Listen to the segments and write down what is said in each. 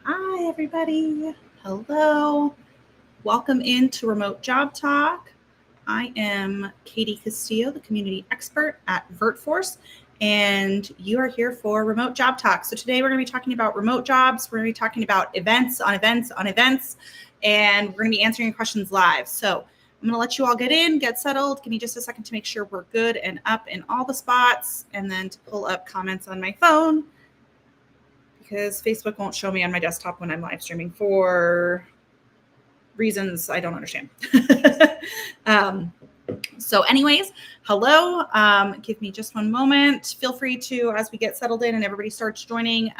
Hi, everybody. Hello. Welcome into Remote Job Talk. I am Katie Castillo, the community expert at VertForce, and you are here for Remote Job Talk. So today we're going to be talking about remote jobs. We're going to be talking about events on events on events, and we're going to be answering your questions live. So I'm going to let you all get in, get settled. Give me just a second to make sure we're good and up in all the spots, and then to pull up comments on my phone, because Facebook won't show me on my desktop when I'm live streaming for reasons I don't understand. So anyways, hello. Give me just one moment. Feel free to, as we get settled in and everybody starts joining,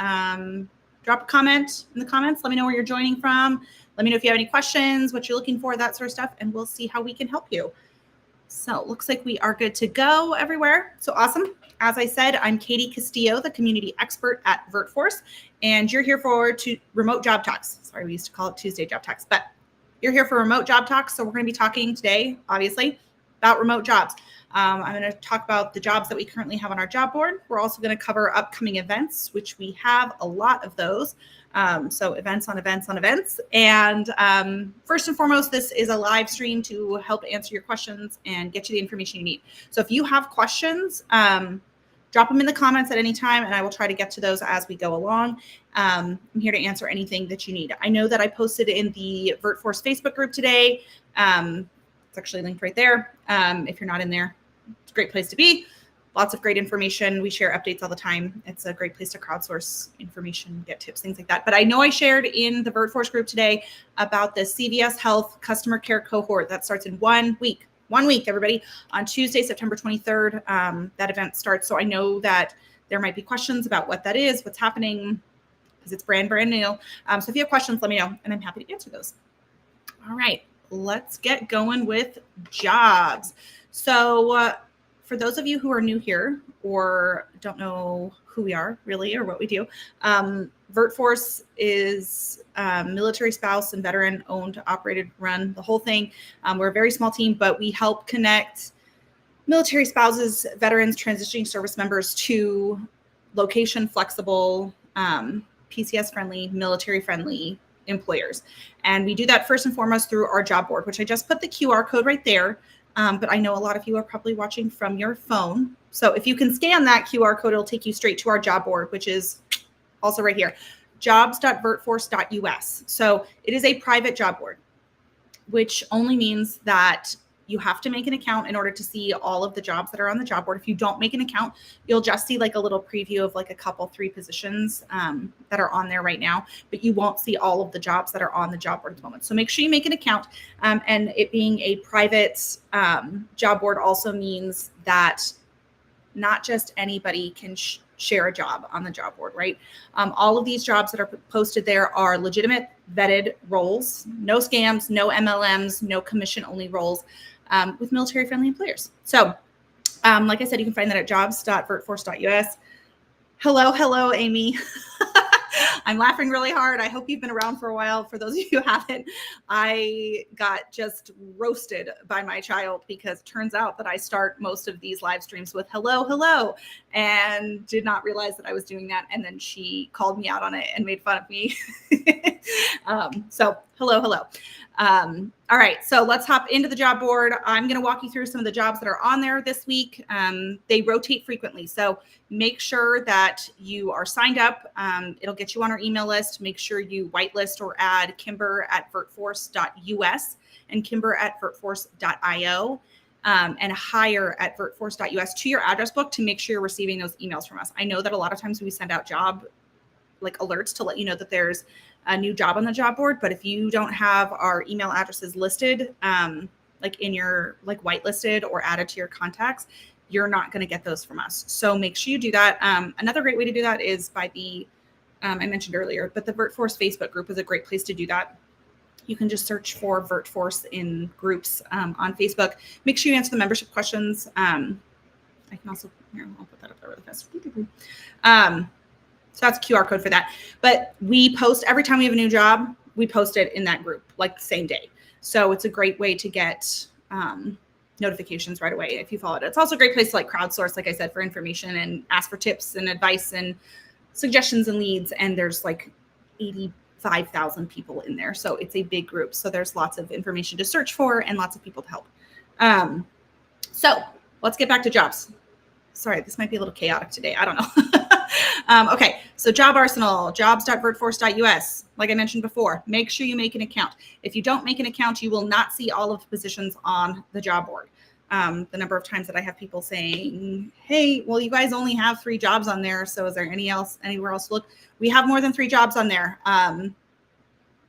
drop a comment in the comments. Let me know where you're joining from. Let me know if you have any questions, what you're looking for, that sort of stuff, and we'll see how we can help you. So it looks like we are good to go everywhere. So awesome. As I said, I'm Katie Castillo, the community expert at VertForce, and you're here for remote job talks. Sorry, we used to call it Tuesday job talks, but you're here for remote job talks. So we're going to be talking today, obviously, about remote jobs. I'm going to talk about the jobs that we currently have on our job board. We're also going to cover upcoming events, which we have a lot of those. So events on events on events. And first and foremost, this is a live stream to help answer your questions and get you the information you need. So if you have questions, drop them in the comments at any time, and I will try to get to those as we go along. I'm here to answer anything that you need. I know that I posted in the VertForce Facebook group today. It's actually linked right there. If you're not in there, it's a great place to be. Lots of great information. We share updates all the time. It's a great place to crowdsource information, get tips, things like that. But I know I shared in the VertForce group today about the CVS Health customer care cohort that starts in 1 week. 1 week, everybody, on Tuesday, September 23rd. That event starts. So I know that there might be questions about what that is, what's happening, because it's brand new. So if you have questions, let me know, and I'm happy to answer those. All right, let's get going with jobs. So for those of you who are new here or don't know who we are really or what we do, VertForce is military spouse and veteran owned, operated, run, the whole thing. We're a very small team, but we help connect military spouses, veterans, transitioning service members to location flexible, PCS friendly, military friendly employers. And we do that first and foremost through our job board, which I just put the QR code right there. But I know a lot of you are probably watching from your phone. So if you can scan that QR code, it'll take you straight to our job board, which is also right here, jobs.vertforce.us. So it is a private job board, which only means that you have to make an account in order to see all of the jobs that are on the job board. If you don't make an account, you'll just see like a little preview of like a couple, 3 positions that are on there right now, but you won't see all of the jobs that are on the job board at the moment. So make sure you make an account. And it being a private job board also means that not just anybody can share a job on the job board, right? All of these jobs that are posted there are legitimate, vetted roles, no scams, no MLMs, no commission-only roles with military-friendly employers. So, like I said, you can find that at jobs.vertforce.us. Hello, Amy. I'm laughing really hard. I hope you've been around for a while. For those of you who haven't, I got just roasted by my child because it turns out that I start most of these live streams with hello, and did not realize that I was doing that. And then she called me out on it and made fun of me. So hello. All right, so let's hop into the job board. I'm going to walk you through some of the jobs that are on there this week. They rotate frequently, so make sure that you are signed up. It'll get you on our email list. Make sure you whitelist or add Kimber at vertforce.us and Kimber at vertforce.io. And hire at vertforce.us to your address book to make sure you're receiving those emails from us. I know that a lot of times we send out job like alerts to let you know that there's a new job on the job board. But if you don't have our email addresses listed, like in your like whitelisted or added to your contacts, you're not going to get those from us. So make sure you do that. Another great way to do that is by the, I mentioned earlier, but the VertForce Facebook group is a great place to do that. You can just search for VertForce in groups on Facebook. Make sure you answer the membership questions. I can also, here, I'll put that up there really fast. So that's a QR code for that. But we post every time we have a new job, we post it in that group, like the same day. So it's a great way to get notifications right away if you follow it. It's also a great place to like crowdsource, like I said, for information and ask for tips and advice and suggestions and leads. And there's like 80 5,000 people in there. So it's a big group. So there's lots of information to search for and lots of people to help. So let's get back to jobs. Sorry, this might be a little chaotic today. I don't know. Okay, so Job Arsenal, jobs.vertforce.us. Like I mentioned before, make sure you make an account. If you don't make an account, you will not see all of the positions on the job board. The number of times that I have people saying, hey, well, you guys only have 3 jobs on there. So is there anywhere else to look? We have more than 3 jobs on there.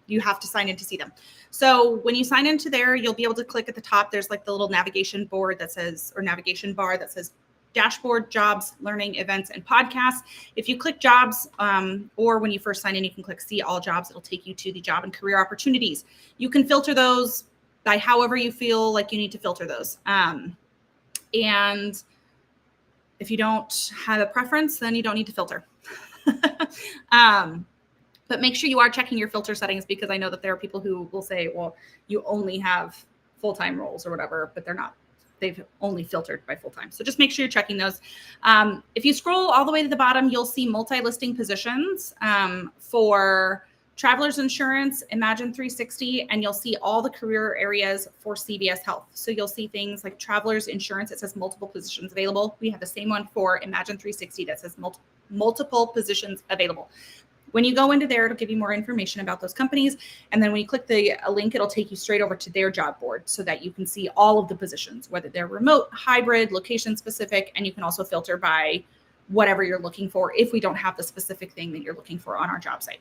You have to sign in to see them. So when you sign into there, you'll be able to click at the top. There's like the little navigation bar that says dashboard, jobs, learning, events, and podcasts. If you click jobs, or when you first sign in, you can click see all jobs. It'll take you to the job and career opportunities. You can filter those by however you feel like you need to filter those. And if you don't have a preference, then you don't need to filter. But make sure you are checking your filter settings, because I know that there are people who will say, well, you only have full-time roles or whatever, but they're not. They've only filtered by full-time. So just make sure you're checking those. If you scroll all the way to the bottom, you'll see multi-listing positions for Travelers Insurance, Imagine 360, and you'll see all the career areas for CVS Health. So you'll see things like Travelers Insurance. It says multiple positions available. We have the same one for Imagine 360 that says multiple positions available. When you go into there, it'll give you more information about those companies. And then when you click the link, it'll take you straight over to their job board so that you can see all of the positions, whether they're remote, hybrid, location specific, and you can also filter by whatever you're looking for if we don't have the specific thing that you're looking for on our job site.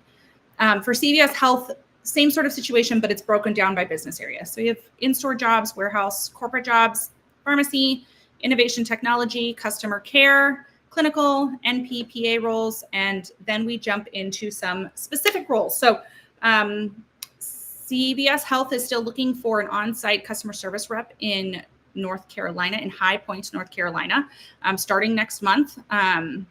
For CVS Health, same sort of situation, but it's broken down by business area. So you have in-store jobs, warehouse, corporate jobs, pharmacy, innovation technology, customer care, clinical, NP, PA roles, and then we jump into some specific roles. So CVS Health is still looking for an on-site customer service rep in North Carolina, in High Point, North Carolina, starting next month. Let's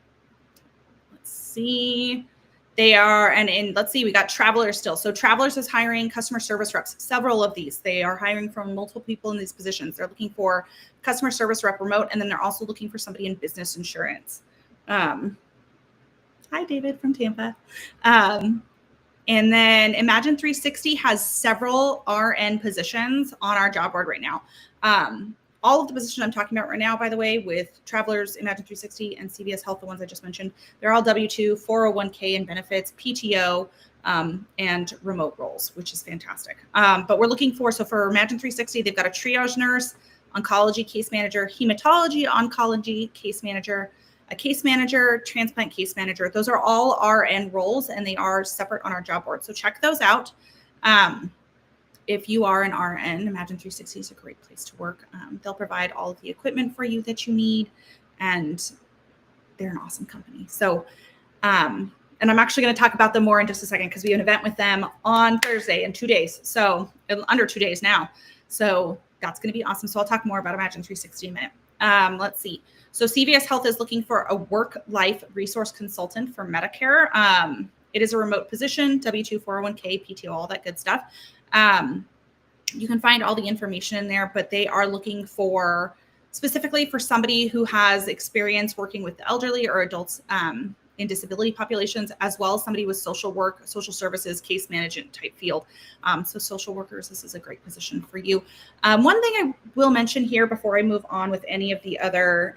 see. They are, let's see, we got Travelers still. So Travelers is hiring customer service reps, several of these. They are hiring from multiple people in these positions. They're looking for customer service rep remote, and then they're also looking for somebody in business insurance. Hi, David from Tampa. And then Imagine 360 has several RN positions on our job board right now. All of the positions I'm talking about right now, by the way, with Travelers, Imagine 360, and CVS Health, the ones I just mentioned, they're all W-2, 401k and benefits, PTO, and remote roles, which is fantastic. But we're looking for, so for Imagine 360, they've got a triage nurse, oncology case manager, hematology oncology case manager, a case manager, transplant case manager. Those are all RN roles, and they are separate on our job board. So check those out. If you are an RN, Imagine 360 is a great place to work. They'll provide all of the equipment for you that you need, and they're an awesome company. So, and I'm actually going to talk about them more in just a second, because we have an event with them on Thursday in 2 days. So under 2 days now. So that's going to be awesome. So I'll talk more about Imagine 360 in a minute. Let's see. So CVS Health is looking for a work-life resource consultant for Medicare. It is a remote position, W-2, 401k, PTO, all that good stuff. You can find all the information in there, but they are looking for specifically for somebody who has experience working with the elderly or adults in disability populations, as well as somebody with social work, social services, case management type field. So social workers, this is a great position for you. One thing I will mention here before I move on with any of the other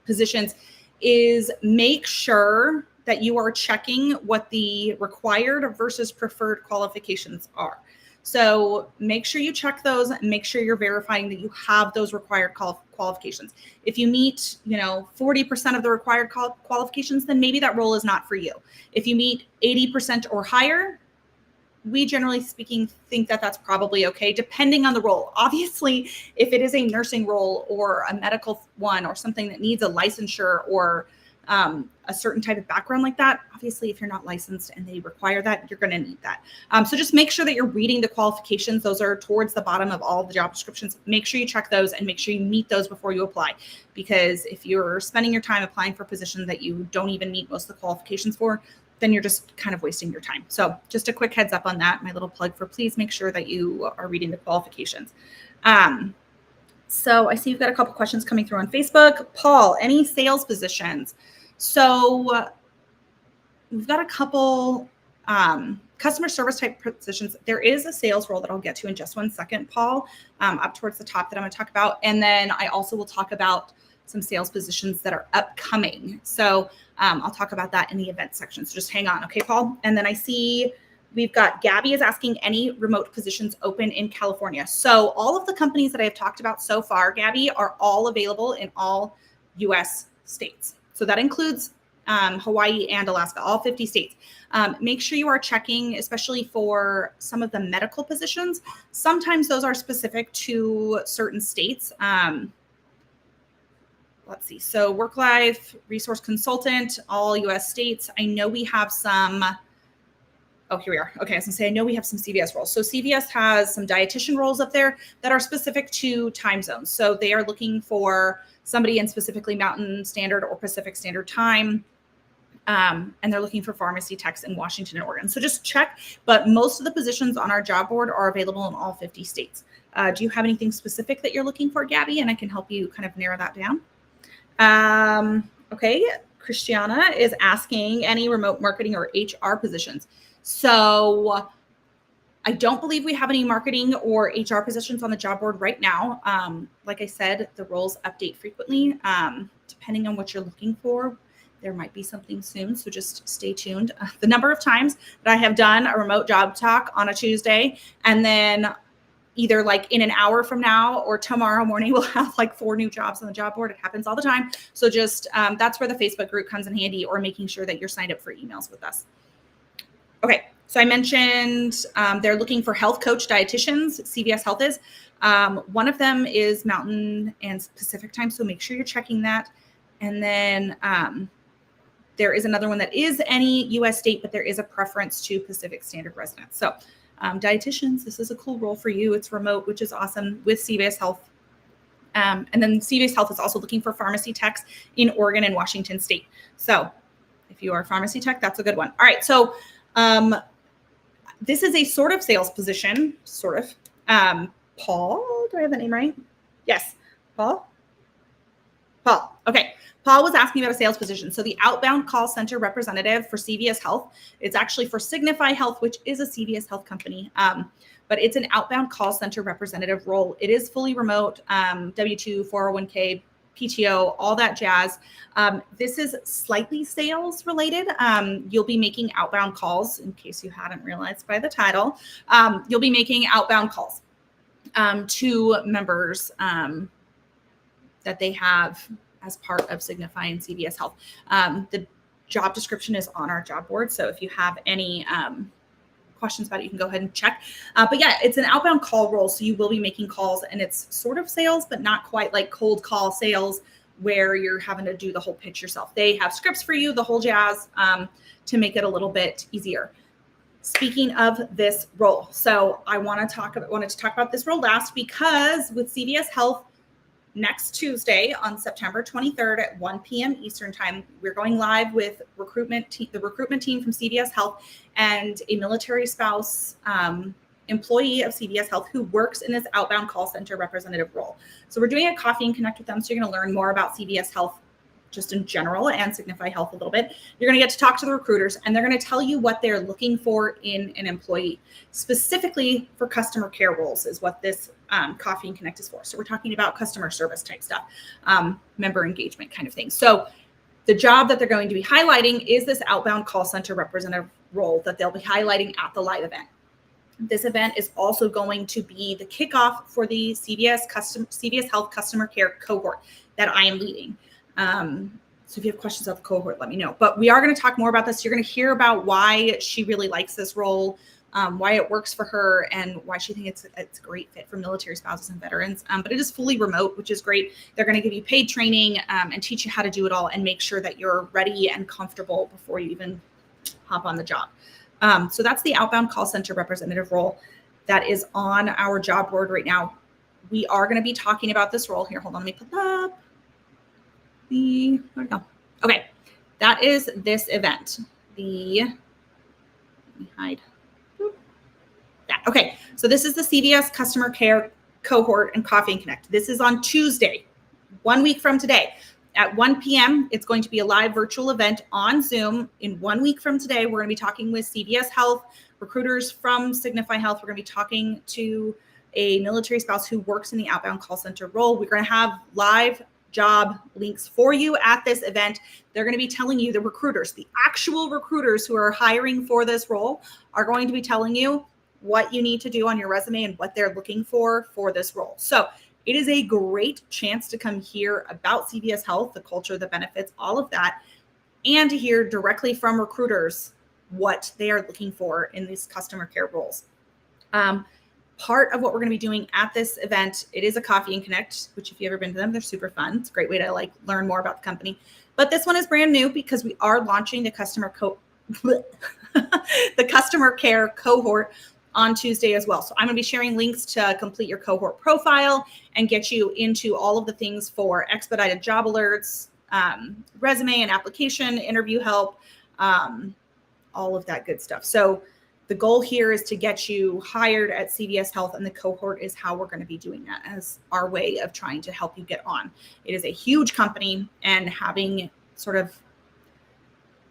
positions is make sure that you are checking what the required versus preferred qualifications are. So make sure you check those and make sure you're verifying that you have those required qualifications. If you meet, 40% of the required qualifications, then maybe that role is not for you. If you meet 80% or higher, we generally speaking think that that's probably okay, depending on the role. Obviously, if it is a nursing role or a medical one or something that needs a licensure or a certain type of background like that, obviously, if you're not licensed and they require that, you're going to need that. So just make sure that you're reading the qualifications. Those are towards the bottom of all the job descriptions. Make sure you check those and make sure you meet those before you apply. Because if you're spending your time applying for positions that you don't even meet most of the qualifications for, then you're just kind of wasting your time. So just a quick heads up on that, my little plug for please make sure that you are reading the qualifications. So I see you've got a couple questions coming through on Facebook. Paul, any sales positions? So we've got a couple Customer service type positions, there is a sales role that I'll get to in just one second, Paul, up towards the top that I'm going to talk about. And then I also will talk about some sales positions that are upcoming. So I'll talk about that in the event section. So just hang on. Okay, Paul. And then I see we've got Gabby is asking any remote positions open in California. So all of the companies that I have talked about so far, Gabby, are all available in all US states. So that includes Hawaii and Alaska, all 50 states. Make sure you are checking, especially for some of the medical positions. Sometimes those are specific to certain states. Let's see. So work-life resource consultant, all US states. I know we have some. Oh, here we are. Okay, I was gonna say, I know we have some CVS roles. So CVS has some dietitian roles up there that are specific to time zones. So they are looking for somebody in specifically Mountain Standard or Pacific Standard Time. And they're looking for pharmacy techs in Washington and Oregon. So just check, but most of the positions on our job board are available in all 50 states. Do you have anything specific that you're looking for, Gabby? And I can help you kind of narrow that down. Okay, Christiana is asking any remote marketing or HR positions. So I don't believe we have any marketing or HR positions on the job board right now. Like I said, the roles update frequently. Depending on what you're looking for, there might be something soon. So just stay tuned. The number of times that I have done a remote job talk on a Tuesday, and then either like in an hour from now or tomorrow morning, we'll have like 4 new jobs on the job board. It happens all the time. So just that's where the Facebook group comes in handy, or making sure that you're signed up for emails with us. Okay, so I mentioned they're looking for health coach dietitians. CVS Health is. One of them is Mountain and Pacific time, so make sure you're checking that. And then there is another one that is any U.S. state, but there is a preference to Pacific Standard residents. So dietitians, this is a cool role for you. It's remote, which is awesome, with CVS Health. And then CVS Health is also looking for pharmacy techs in Oregon and Washington state. So if you are a pharmacy tech, that's a good one. All right, so this is a sort of sales position, sort of. Paul, do I have that name right? Yes, Paul. Okay. Paul was asking about a sales position. So the outbound call center representative for CVS Health, it's actually for Signify Health, which is a CVS Health company. But it's an outbound call center representative role. It is fully remote, W-2, 401k, PTO, all that jazz. This is slightly sales related. You'll be making outbound calls, in case you hadn't realized by the title. You'll be making outbound calls to members that they have as part of Signify and CVS Health. The job description is on our job board. So if you have any questions about it, you can go ahead and check. But yeah, it's an outbound call role. So you will be making calls, and it's sort of sales, but not quite like cold call sales where you're having to do the whole pitch yourself. They have scripts for you, the whole jazz, to make it a little bit easier. Speaking of this role, so I wanted to talk about this role last, because with CVS Health, next Tuesday on September 23rd at 1 p.m. Eastern time, we're going live with the recruitment team from CVS Health and a military spouse employee of CVS Health who works in this outbound call center representative role. So we're doing a coffee and connect with them. So you're going to learn more about CVS Health just in general and Signify Health a little bit. You're going to get to talk to the recruiters, and they're going to tell you what they're looking for in an employee. Specifically for customer care roles is what this Coffee and Connect is for. So we're talking about customer service type stuff, member engagement kind of thing. So the job that they're going to be highlighting is this outbound call center representative role that they'll be highlighting at the live event. This event is also going to be the kickoff for the CVS Health customer care cohort that I am leading. So if you have questions about the cohort, let me know. But we are going to talk more about this. You're going to hear about why she really likes this role, why it works for her, and why she thinks it's a great fit for military spouses and veterans. But it is fully remote, which is great. They're going to give you paid training and teach you how to do it all and make sure that you're ready and comfortable before you even hop on the job. So that's the outbound call center representative role that is on our job board right now. We are going to be talking about this role here. Hold on, let me put that up. Where'd it go? Okay, that is this event. Let me hide. That. Okay, so this is the CVS customer care cohort and Coffee and Connect. This is on Tuesday, 1 week from today. at 1 p.m., it's going to be a live virtual event on Zoom. In 1 week from today, we're going to be talking with CVS Health, recruiters from Signify Health. We're going to be talking to a military spouse who works in the outbound call center role. We're going to have live job links for you at this event. They're going to be telling you, the recruiters, the actual recruiters who are hiring for this role are going to be telling you what you need to do on your resume and what they're looking for this role. So it is a great chance to come hear about CVS Health, the culture, the benefits, all of that, and to hear directly from recruiters what they are looking for in these customer care roles. Part of what we're going to be doing at this event, it is a Coffee and Connect, which if you've ever been to them, they're super fun. It's a great way to like learn more about the company. But this one is brand new because we are launching the customer care cohort on Tuesday as well. So I'm going to be sharing links to complete your cohort profile and get you into all of the things for expedited job alerts, resume and application, interview help, all of that good stuff. So the goal here is to get you hired at CVS Health, and the cohort is how we're going to be doing that as our way of trying to help you get on. It is a huge company, and having sort of,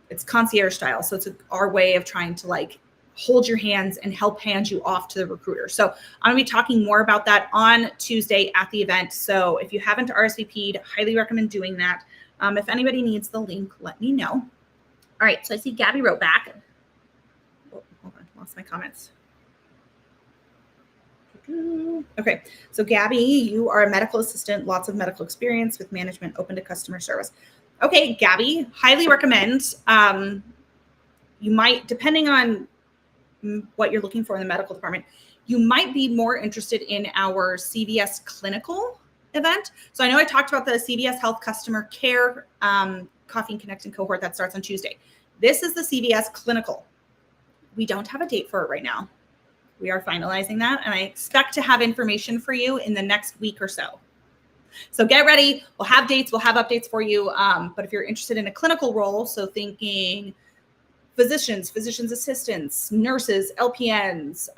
it's concierge style. So it's our way of trying to like hold your hands and help hand you off to the recruiter. So I'm going to be talking more about that on Tuesday at the event. So if you haven't RSVP'd, highly recommend doing that. If anybody needs the link, let me know. All right. So I see Gabby wrote back. Oh, hold on. Lost my comments. Okay. So Gabby, you are a medical assistant, lots of medical experience with management, open to customer service. Okay, Gabby, highly recommend. You might, depending on what you're looking for in the medical department, you might be more interested in our CVS clinical event. So I know I talked about the CVS Health Customer Care Coffee and Connect and cohort that starts on Tuesday. This is the CVS clinical. We don't have a date for it right now. We are finalizing that, and I expect to have information for you in the next week or so. So get ready. We'll have dates. We'll have updates for you. But if you're interested in a clinical role, so thinking physicians, physician's assistants, nurses, LPNs,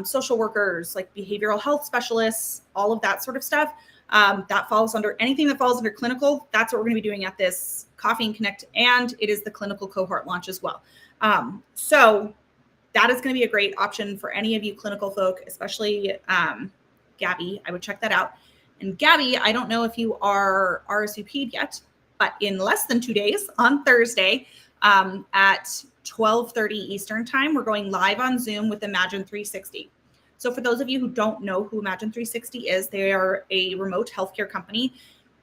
social workers, like behavioral health specialists, all of that sort of stuff, that falls under anything that falls under clinical. That's what we're going to be doing at this Coffee and Connect, and it is the clinical cohort launch as well. So that is going to be a great option for any of you clinical folk, especially Gabby. I would check that out. And Gabby, I don't know if you are RSVP'd yet, but in less than 2 days on Thursday at 12:30 Eastern time, we're going live on Zoom with Imagine 360. So for those of you who don't know who Imagine 360 is, they are a remote healthcare company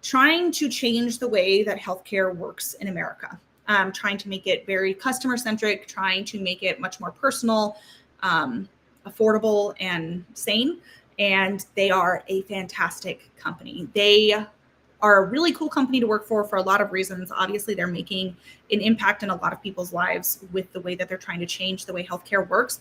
trying to change the way that healthcare works in America, trying to make it very customer centric, trying to make it much more personal, affordable, and sane. And they are a fantastic company. They are a really cool company to work for a lot of reasons. Obviously, they're making an impact in a lot of people's lives with the way that they're trying to change the way healthcare works.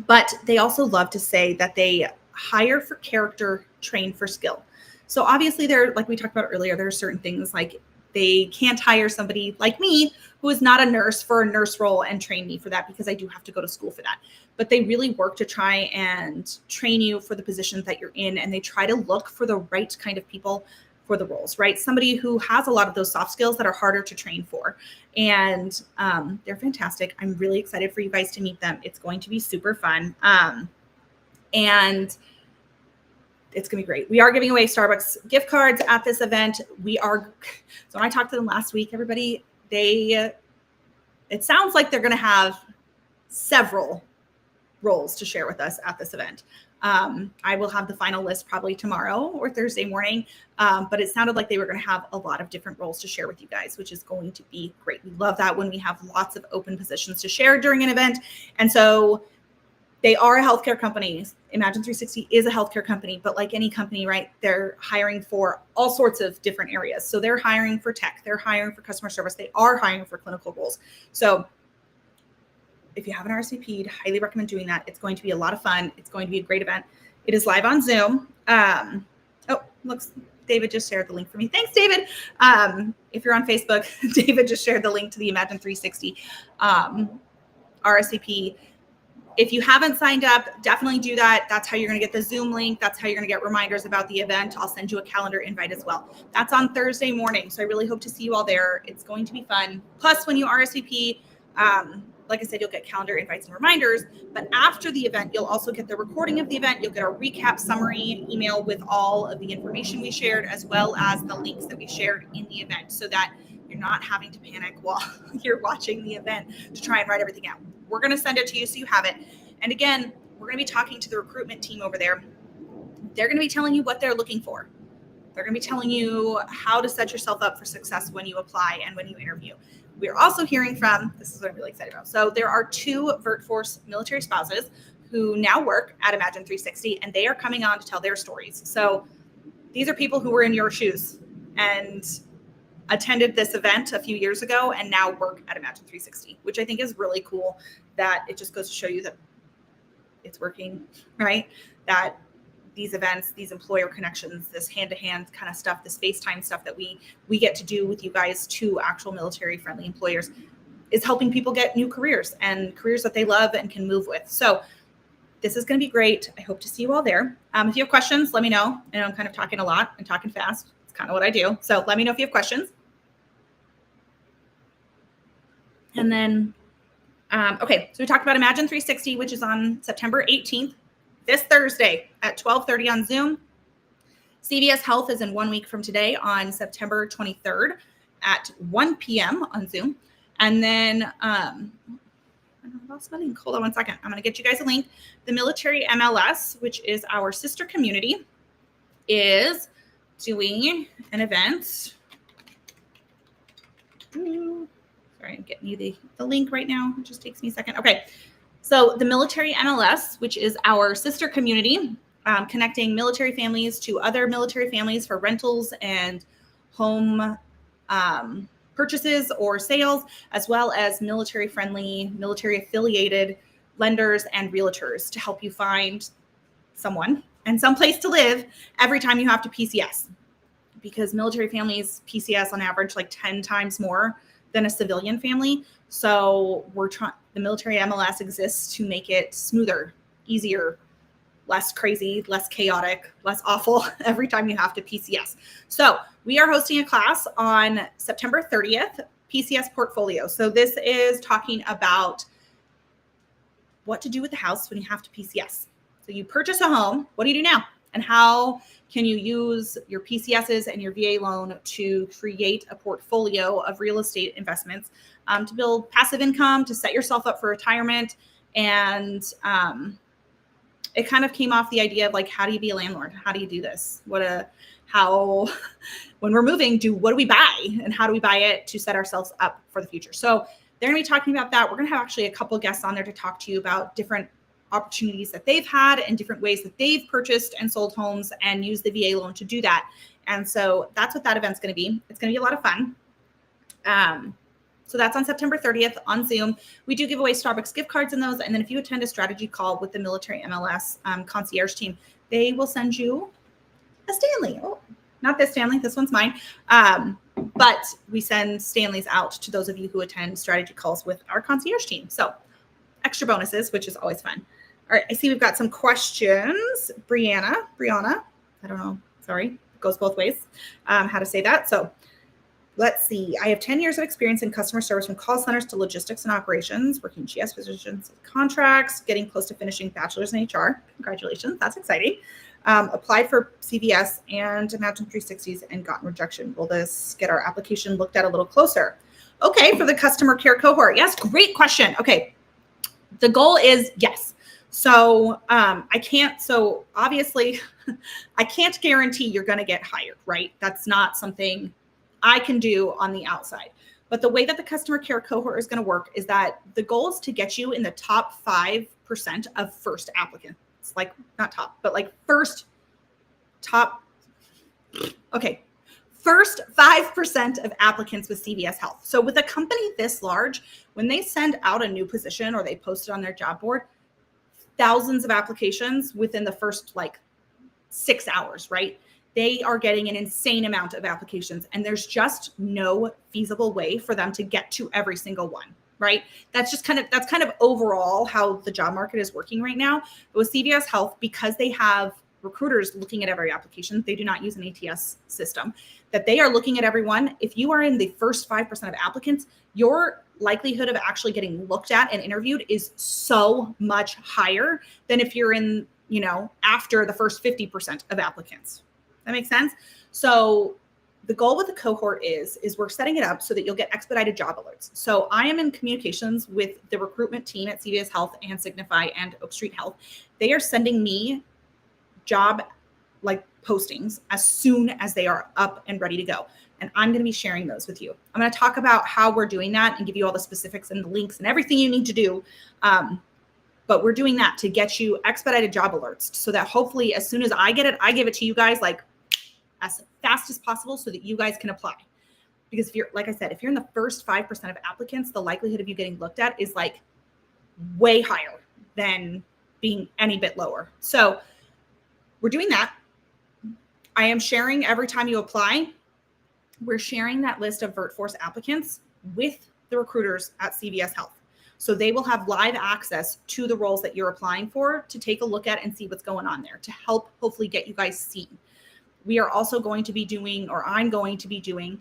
But they also love to say that they hire for character, train for skill. So obviously, there, like we talked about earlier, there are certain things like they can't hire somebody like me who is not a nurse for a nurse role and train me for that, because I do have to go to school for that. But they really work to try and train you for the positions that you're in, and they try to look for the right kind of people for the roles, right? Somebody who has a lot of those soft skills that are harder to train for. And they're fantastic. I'm really excited for you guys to meet them. It's going to be super fun. And it's going to be great. We are giving away Starbucks gift cards at this event. So when I talked to them last week, everybody, it sounds like they're going to have several roles to share with us at this event. I will have the final list probably tomorrow or Thursday morning. But it sounded like they were going to have a lot of different roles to share with you guys, which is going to be great. We love that when we have lots of open positions to share during an event. And so they are a healthcare company. Imagine 360 is a healthcare company, but like any company, right, they're hiring for all sorts of different areas. So they're hiring for tech, they're hiring for customer service, they are hiring for clinical roles. So if you haven't RSVP'd, highly recommend doing that. It's going to be a lot of fun. It's going to be a great event. It is live on Zoom. Looks, David just shared the link for me. Thanks, David. If you're on Facebook, David just shared the link to the Imagine 360 RSVP. if you haven't signed up, definitely do that. That's how you're going to get the Zoom link. That's how you're going to get reminders about the event. I'll send you a calendar invite as well. That's on Thursday morning. So I really hope to see you all there. It's going to be fun. Plus, when you RSVP, like I said, you'll get calendar invites and reminders. But after the event, you'll also get the recording of the event. You'll get a recap summary email with all of the information we shared, as well as the links that we shared in the event, so that you're not having to panic while you're watching the event to try and write everything out. We're going to send it to you so you have it. And again, we're going to be talking to the recruitment team over there. They're going to be telling you what they're looking for. They're going to be telling you how to set yourself up for success when you apply and when you interview. We're also hearing from, this is what I'm really excited about. So there are 2 VirtForce military spouses who now work at Imagine 360, and they are coming on to tell their stories. So these are people who were in your shoes and attended this event a few years ago and now work at Imagine 360, which I think is really cool. That it just goes to show you that it's working, right? That these events, these employer connections, this hand-to-hand kind of stuff, this FaceTime stuff that we get to do with you guys to actual military-friendly employers is helping people get new careers and careers that they love and can move with. So this is going to be great. I hope to see you all there. If you have questions, let me know. I know I'm kind of talking a lot and talking fast. It's kind of what I do. So let me know if you have questions. And then, okay, so we talked about Imagine 360, which is on September 18th. This Thursday at 12:30 on Zoom. CVS Health is in 1 week from today on September 23rd at 1 p.m. on Zoom. And then, I lost my link. Hold on one second. I'm going to get you guys a link. The Military MLS, which is our sister community, is doing an event. Sorry, I'm getting you the link right now. It just takes me a second. Okay. So the Military MLS, which is our sister community, connecting military families to other military families for rentals and home purchases or sales, as well as military-friendly, military-affiliated lenders and realtors to help you find someone and someplace to live every time you have to PCS. Because military families PCS on average like 10 times more than a civilian family. So the Military MLS exists to make it smoother, easier, less crazy, less chaotic, less awful every time you have to PCS. So we are hosting a class on September 30th, PCS Portfolio. So this is talking about what to do with the house when you have to PCS. So you purchase a home, what do you do now? And how can you use your PCSs and your VA loan to create a portfolio of real estate investments to build passive income, to set yourself up for retirement? And it kind of came off the idea of like, how do you be a landlord? How do you do this? When we're moving, what do we buy? And how do we buy it to set ourselves up for the future? So they're going to be talking about that. We're going to have actually a couple guests on there to talk to you about different opportunities that they've had and different ways that they've purchased and sold homes and used the VA loan to do that. And so that's what that event's going to be. It's going to be a lot of fun. So that's on September 30th on Zoom. We do give away Starbucks gift cards in those. And then if you attend a strategy call with the Military MLS concierge team, they will send you a Stanley. Oh, not this Stanley. This one's mine. But we send Stanleys out to those of you who attend strategy calls with our concierge team. So extra bonuses, which is always fun. All right, I see we've got some questions. Brianna, I don't know, sorry, it goes both ways, how to say that. So let's see. I have 10 years of experience in customer service from call centers to logistics and operations, working GS positions, contracts, getting close to finishing bachelor's in HR. Congratulations, that's exciting. Applied for CVS and Imagine 360s and gotten rejection. Will this get our application looked at a little closer? Okay, for the customer care cohort. Yes, great question. Okay, the goal is yes. So obviously I can't guarantee you're going to get hired, right? That's not something I can do on the outside. But the way that the customer care cohort is going to work is that the goal is to get you in the top 5% of first applicants, like not top, but like first 5% of applicants with CVS Health. So with a company this large, when they send out a new position or they post it on their job board, thousands of applications within the first 6 hours, right? They are getting an insane amount of applications, and there's just no feasible way for them to get to every single one. right? That's kind of overall how the job market is working right now. But with CVS Health, because they have recruiters looking at every application, they do not use an ATS system, that they are looking at everyone. If you are in the first 5% of applicants, your likelihood of actually getting looked at and interviewed is so much higher than if you're in, after the first 50% of applicants. That makes sense? So the goal with the cohort is we're setting it up so that you'll get expedited job alerts. So I am in communications with the recruitment team at CVS Health and Signify and Oak Street Health. They are sending me job postings as soon as they are up and ready to go. And I'm going to be sharing those with you. I'm going to talk about how we're doing that and give you all the specifics and the links and everything you need to do. But we're doing that to get you expedited job alerts so that hopefully as soon as I get it, I give it to you guys as fast as possible so that you guys can apply. Because if you're in the first 5% of applicants, the likelihood of you getting looked at is way higher than being any bit lower. So we're doing that. I am sharing every time you apply, we're sharing that list of VertForce applicants with the recruiters at CVS Health. So they will have live access to the roles that you're applying for to take a look at and see what's going on there to help hopefully get you guys seen. We are also going to be doing, or I'm going to be doing,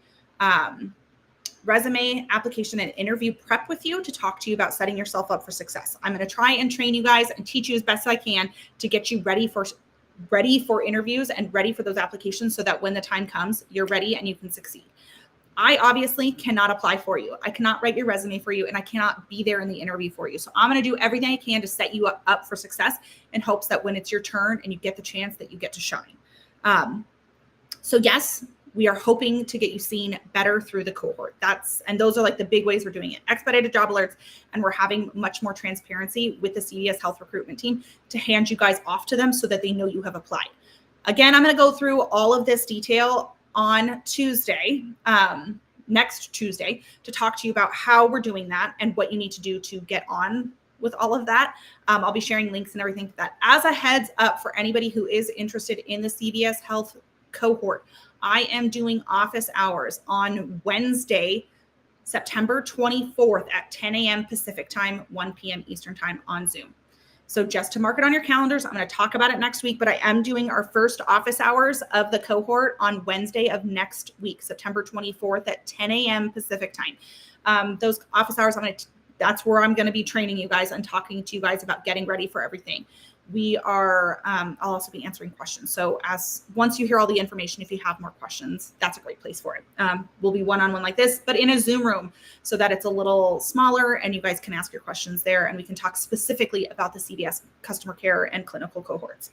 resume application and interview prep with you to talk to you about setting yourself up for success. I'm going to try and train you guys and teach you as best I can to get you ready for interviews and ready for those applications so that when the time comes, you're ready and you can succeed. I obviously cannot apply for you. I cannot write your resume for you, and I cannot be there in the interview for you. So I'm going to do everything I can to set you up for success in hopes that when it's your turn and you get the chance that you get to shine. So yes, we are hoping to get you seen better through the cohort. And those are the big ways we're doing it. Expedited job alerts, and we're having much more transparency with the CVS Health recruitment team to hand you guys off to them so that they know you have applied. Again, I'm going to go through all of this detail on Tuesday, next Tuesday, to talk to you about how we're doing that and what you need to do to get on with all of that. I'll be sharing links and everything for that. As a heads up for anybody who is interested in the CVS Health cohort, I am doing office hours on Wednesday, September 24th at 10 a.m. Pacific time, 1 p.m. Eastern time on Zoom. So just to mark it on your calendars, I'm going to talk about it next week, but I am doing our first office hours of the cohort on Wednesday of next week, September 24th at 10 a.m. Pacific time. Those office hours, that's where I'm going to be training you guys and talking to you guys about getting ready for everything. I'll also be answering questions. So once you hear all the information, if you have more questions, that's a great place for it. We'll be one-on-one like this, but in a Zoom room so that it's a little smaller and you guys can ask your questions there and we can talk specifically about the CVS customer care and clinical cohorts.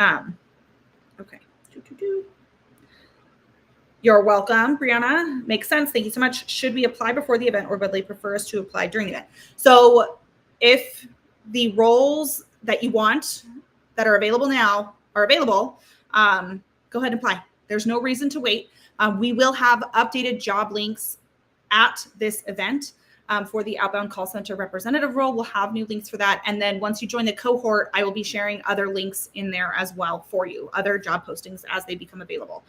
Okay. You're welcome, Brianna. Makes sense. Thank you so much. Should we apply before the event or would they prefer us to apply during the event? So if the roles that you want that are available now are available, go ahead and apply. There's no reason to wait. We will have updated job links at this event for the outbound call center representative role. We'll have new links for that. And then once you join the cohort, I will be sharing other links in there as well for you, other job postings as they become available.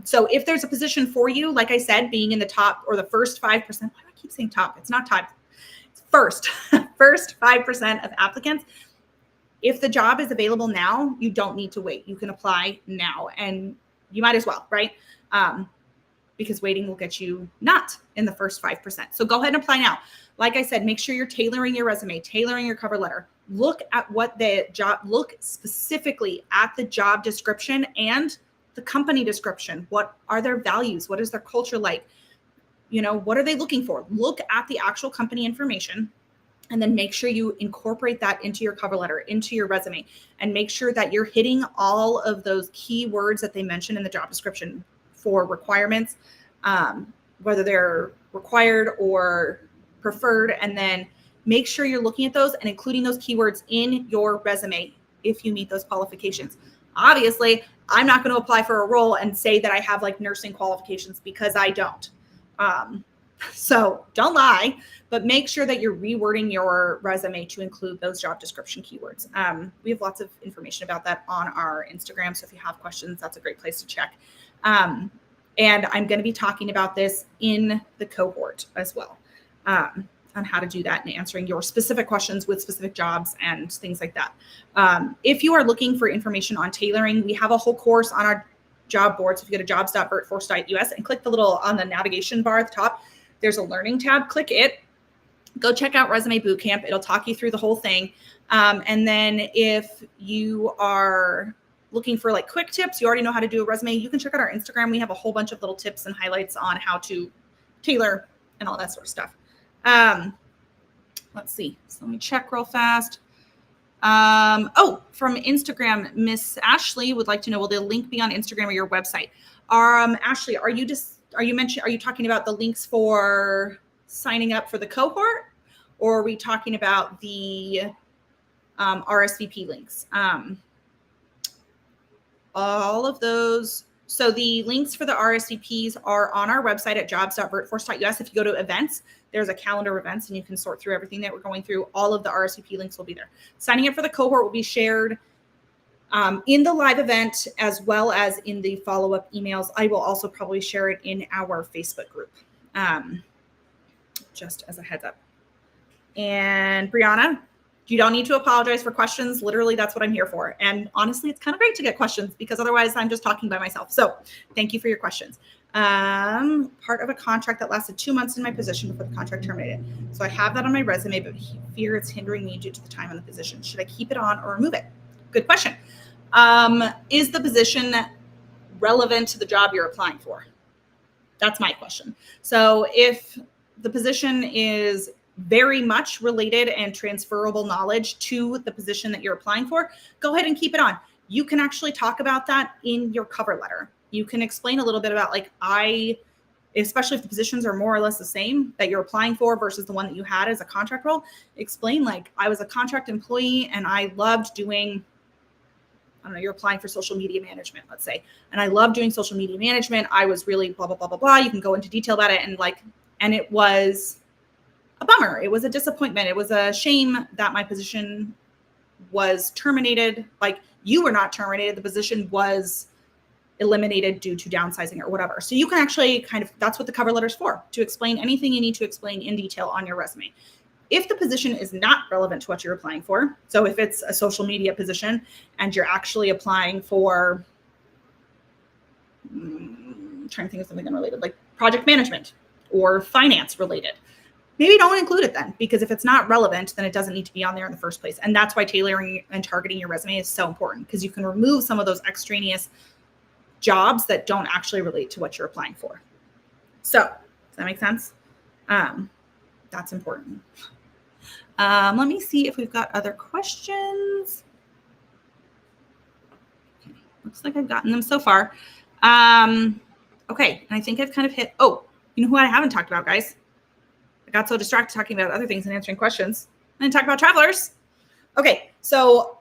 So if there's a position for you, like I said, being in the top or the first 5%, why do I keep saying top? It's not top. It's first 5% of applicants. If the job is available now, you don't need to wait. You can apply now and you might as well, right? Because waiting will get you not in the first 5%. So go ahead and apply now. Like I said, make sure you're tailoring your resume, tailoring your cover letter. Look specifically at the job description and the company description. What are their values? What is their culture like? What are they looking for? Look at the actual company information. And then make sure you incorporate that into your cover letter, into your resume, and make sure that you're hitting all of those key words that they mention in the job description for requirements, whether they're required or preferred. And then make sure you're looking at those and including those keywords in your resume if you meet those qualifications. Obviously, I'm not going to apply for a role and say that I have nursing qualifications because I don't. So don't lie, but make sure that you're rewording your resume to include those job description keywords. We have lots of information about that on our Instagram. So if you have questions, that's a great place to check. And I'm going to be talking about this in the cohort as well. on how to do that and answering your specific questions with specific jobs and things like that. If you are looking for information on tailoring, we have a whole course on our job board. So if you go to jobs.vertforce.us and click the little on the navigation bar at the top, there's a learning tab, click it, go check out Resume Bootcamp. It'll talk you through the whole thing. And then if you are looking for like quick tips, you already know how to do a resume, you can check out our Instagram. We have a whole bunch of little tips and highlights on how to tailor and all that sort of stuff. Let's see. So let me check real fast. From Instagram, Miss Ashley would like to know, will the link be on Instagram or your website? Ashley, are you talking about the links for signing up for the cohort, or are we talking about the RSVP links? All of those. So the links for the RSVPs are on our website at jobs.vertforce.us. If you go to events, there's a calendar of events and you can sort through everything that we're going through. All of the RSVP links will be there. Signing up for the cohort will be shared in the live event as well as in the follow-up emails. I will also probably share it in our Facebook group, just as a heads up. And Brianna, you don't need to apologize for questions. Literally, that's what I'm here for. And honestly, it's kind of great to get questions because otherwise I'm just talking by myself. So thank you for your questions. Part of a contract that lasted 2 months in my position before the contract terminated. So I have that on my resume, but fear it's hindering me due to the time on the position. Should I keep it on or remove it? Good question. Is the position relevant to the job you're applying for? That's my question. So if the position is very much related and transferable knowledge to the position that you're applying for, go ahead and keep it on. You can actually talk about that in your cover letter. You can explain a little bit about especially if the positions are more or less the same that you're applying for versus the one that you had as a contract role, explain I was a contract employee and I loved doing, I don't know, you're applying for social media management, let's say, and I love doing social media management. I was really blah, blah, blah, blah, blah. You can go into detail about it and it was a bummer. It was a disappointment. It was a shame that my position was terminated. You were not terminated. The position was eliminated due to downsizing or whatever. So you can actually that's what the cover letter is for, to explain anything you need to explain in detail on your resume. If the position is not relevant to what you're applying for, so if it's a social media position and you're actually applying for, I'm trying to think of something unrelated, like project management or finance related, maybe don't include it then, because if it's not relevant, then it doesn't need to be on there in the first place. And that's why tailoring and targeting your resume is so important, because you can remove some of those extraneous jobs that don't actually relate to what you're applying for. So does that make sense? That's important. Let me see if we've got other questions. Okay, looks like I've gotten them so far. Okay, and I think I've kind of hit, you know who I haven't talked about, guys? I got so distracted talking about other things and answering questions. I didn't talk about travelers. Okay, so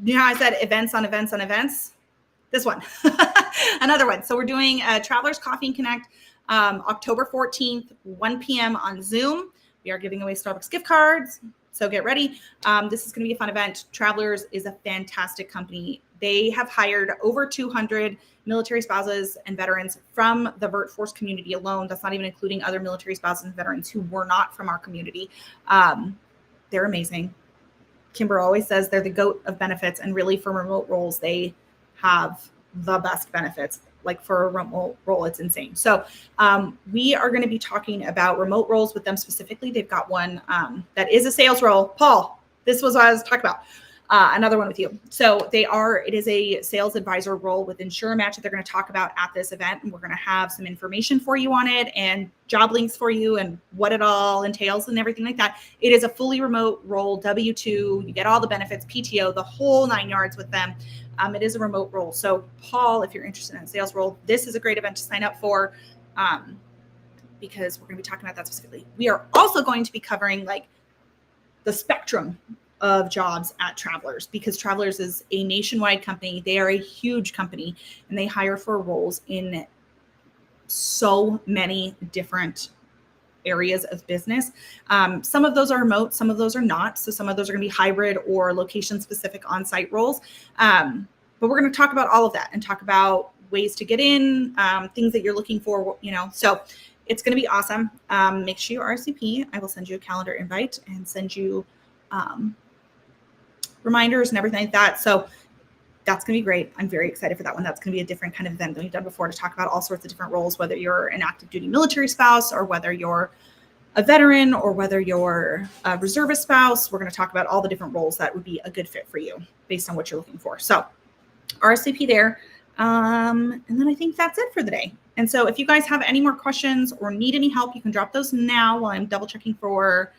you know how I said events on events on events? This one, another one. So we're doing Travelers Coffee and Connect October 14th, 1 p.m. on Zoom. We are giving away Starbucks gift cards, so get ready. This is going to be a fun event. Travelers is a fantastic company. They have hired over 200 military spouses and veterans from the VertForce community alone. That's not even including other military spouses and veterans who were not from our community. They're amazing. Kimber always says they're the GOAT of benefits, and really for remote roles, they have the best benefits. Like for a remote role, it's insane. So we are going to be talking about remote roles with them specifically. They've got one that is a sales role. Paul, this was what I was talking about. Another one with you. So it is a sales advisor role with InsureMatch that they're going to talk about at this event. And we're going to have some information for you on it and job links for you and what it all entails and everything like that. It is a fully remote role, W-2. You get all the benefits, PTO, the whole 9 yards with them. It is a remote role. So Paul, if you're interested in a sales role, this is a great event to sign up for because we're going to be talking about that specifically. We are also going to be covering the spectrum of jobs at Travelers, because Travelers is a nationwide company. They are a huge company and they hire for roles in so many different areas of business. Some of those are remote, some of those are not. So some of those are going to be hybrid or location specific on-site roles. But we're going to talk about all of that and talk about ways to get in, things that you're looking for, So it's going to be awesome. Make sure you RSVP. I will send you a calendar invite and send you reminders and everything like that. So that's going to be great. I'm very excited for that one. That's going to be a different kind of event than we've done before to talk about all sorts of different roles, whether you're an active duty military spouse or whether you're a veteran or whether you're a reservist spouse. We're going to talk about all the different roles that would be a good fit for you based on what you're looking for. So RSVP there. And then I think that's it for the day. And so if you guys have any more questions or need any help, you can drop those now while I'm double checking for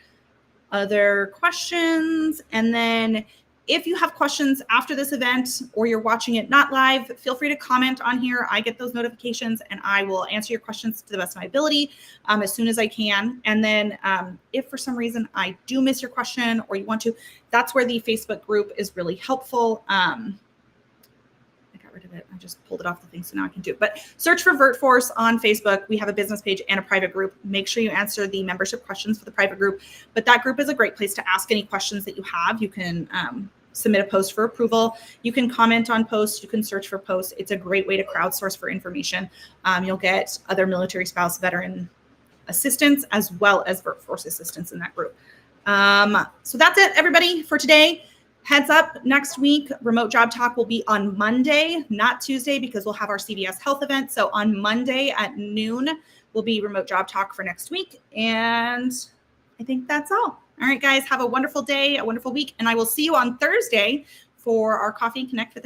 other questions. And then if you have questions after this event or you're watching it not live, feel free to comment on here. I get those notifications and I will answer your questions to the best of my ability as soon as I can. And then if for some reason I do miss your question or you want to, that's where the Facebook group is really helpful. Rid of it. I just pulled it off the thing, so now I can do it. But search for VertForce on Facebook. We have a business page and a private group. Make sure you answer the membership questions for the private group. But that group is a great place to ask any questions that you have. You can submit a post for approval. You can comment on posts. You can search for posts. It's a great way to crowdsource for information. You'll get other military spouse veteran assistance as well as VertForce assistance in that group. So that's it, everybody, for today. Heads up, next week, Remote Job Talk will be on Monday, not Tuesday, because we'll have our CVS Health event. So on Monday at noon will be Remote Job Talk for next week. And I think that's all. All right, guys, have a wonderful day, a wonderful week. And I will see you on Thursday for our Coffee and Connect with